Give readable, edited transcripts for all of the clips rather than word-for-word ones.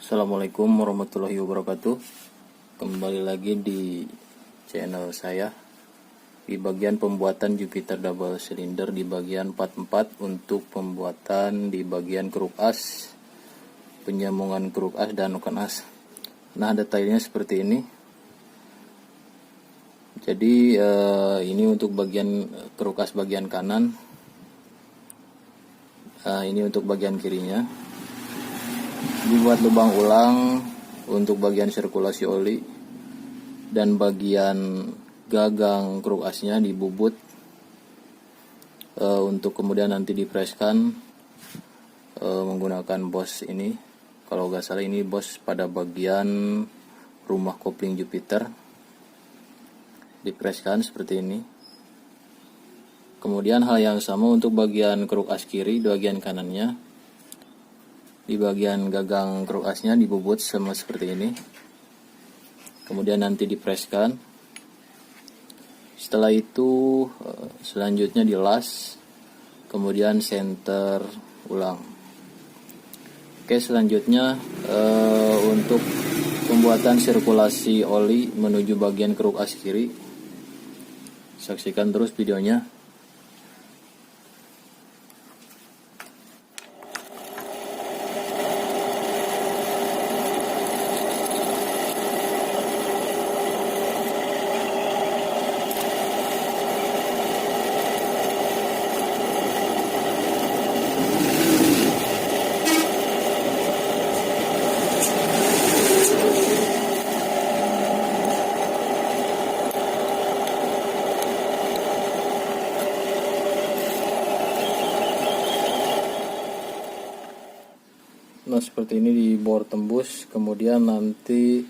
Assalamualaikum warahmatullahi wabarakatuh. Kembali lagi di channel saya. Di bagian pembuatan Jupiter double cylinder di bagian 44 untuk pembuatan di bagian keruk as, penyambungan keruk as dan noken as. Nah, detailnya seperti ini. Jadi ini untuk bagian keruk as bagian kanan. Ini untuk bagian kirinya. Dibuat lubang ulang untuk bagian sirkulasi oli, dan bagian gagang keruk asnya dibubut untuk kemudian nanti dipreskan menggunakan bos ini. Kalau nggak salah ini bos pada bagian rumah kopling Jupiter, dipreskan seperti ini. Kemudian hal yang sama untuk bagian keruk as kiri di bagian kanannya. Di bagian gagang keruk asnya dibubut sama seperti ini. Kemudian nanti dipreskan. Setelah itu selanjutnya dilas, kemudian center ulang. Oke, selanjutnya untuk pembuatan sirkulasi oli menuju bagian keruk as kiri. Saksikan terus videonya. Nah, seperti ini di bor tembus, kemudian nanti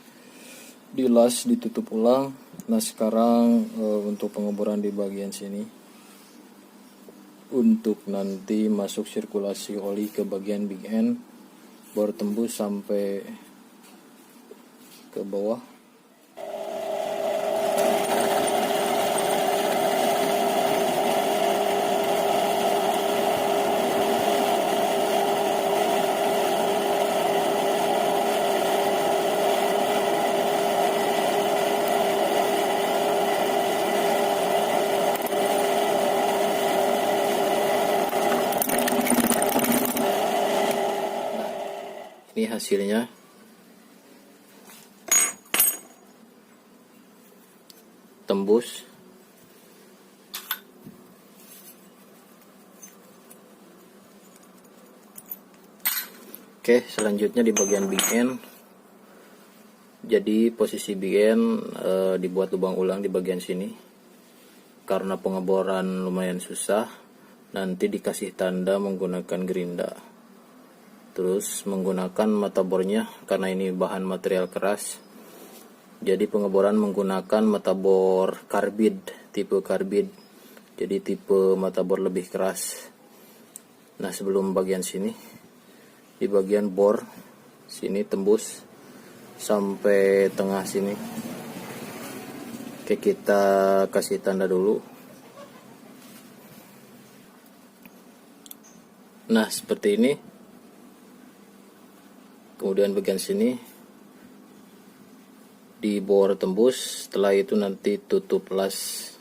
dilas, ditutup ulang. Nah, sekarang untuk pengeboran di bagian sini untuk nanti masuk sirkulasi oli ke bagian big end, bor tembus sampai ke bawah. Ini hasilnya. Tembus. Oke, selanjutnya di bagian big end. Jadi posisi big end dibuat lubang ulang di bagian sini. Karena pengeboran lumayan susah, nanti dikasih tanda menggunakan gerinda. Terus menggunakan mata bornya, karena ini bahan material keras, jadi pengeboran menggunakan mata bor karbid, tipe karbid, jadi tipe mata bor lebih keras. Nah, sebelum bagian sini, di bagian bor sini tembus sampai tengah sini. Oke, kita kasih tanda dulu. Nah, seperti ini. Kemudian bagian sini di bor tembus, setelah itu nanti tutup las.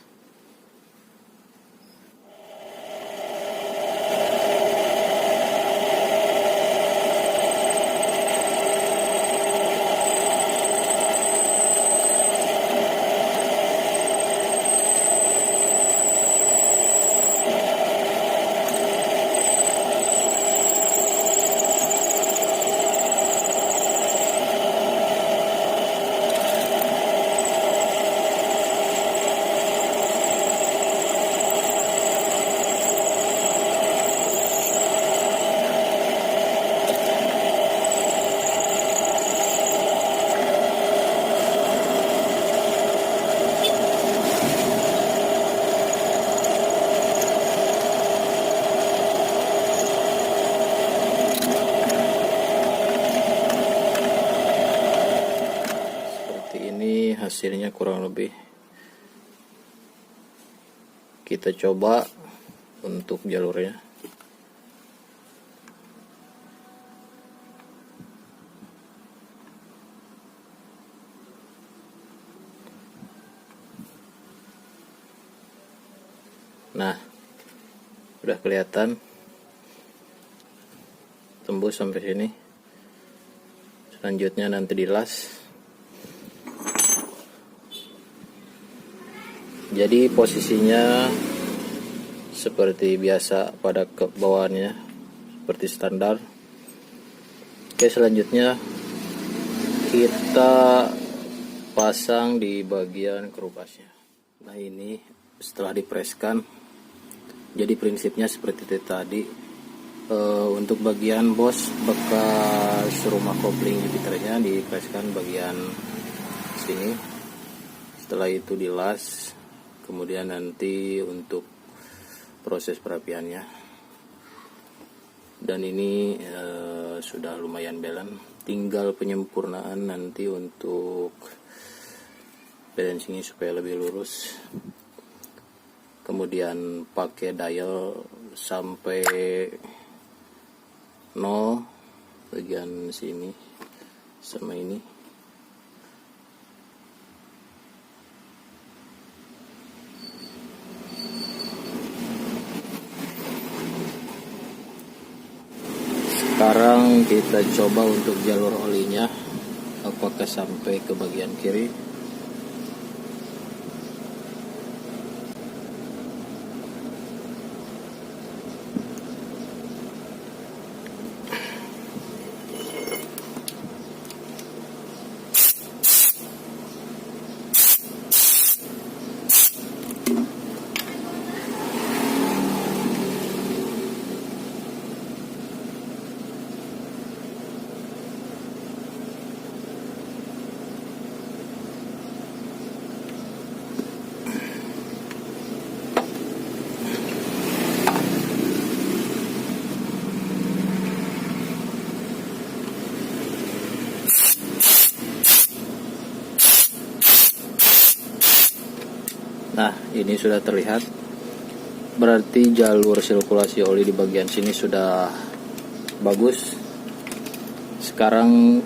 Hasilnya kurang lebih. Kita coba untuk jalurnya. Nah, udah kelihatan tembus sampai sini. Selanjutnya nanti dilas. Jadi posisinya seperti biasa pada kebawahannya, seperti standar. Oke, selanjutnya kita pasang di bagian kerupasnya. Nah, ini setelah dipreskan, jadi prinsipnya seperti itu tadi. Untuk bagian bos bekas rumah kopling Jupiternya dipreskan bagian sini. Setelah itu dilas, kemudian nanti untuk proses perapiannya. Dan ini sudah lumayan belen, tinggal penyempurnaan nanti untuk balancingnya supaya lebih lurus. Kemudian pakai dial sampai 0 bagian sini sama ini. Sekarang kita coba untuk jalur olinya, apakah sampai ke bagian kiri. Nah, ini sudah terlihat, berarti jalur sirkulasi oli di bagian sini sudah bagus. Sekarang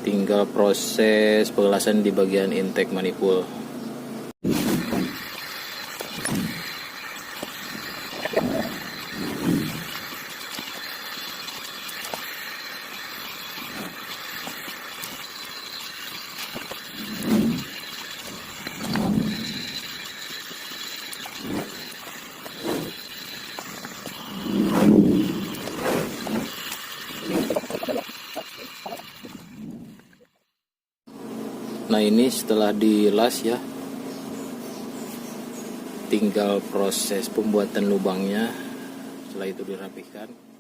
tinggal proses pengelasan di bagian intake manifold. Nah, ini setelah dilas ya, tinggal proses pembuatan lubangnya. Setelah itu dirapikan.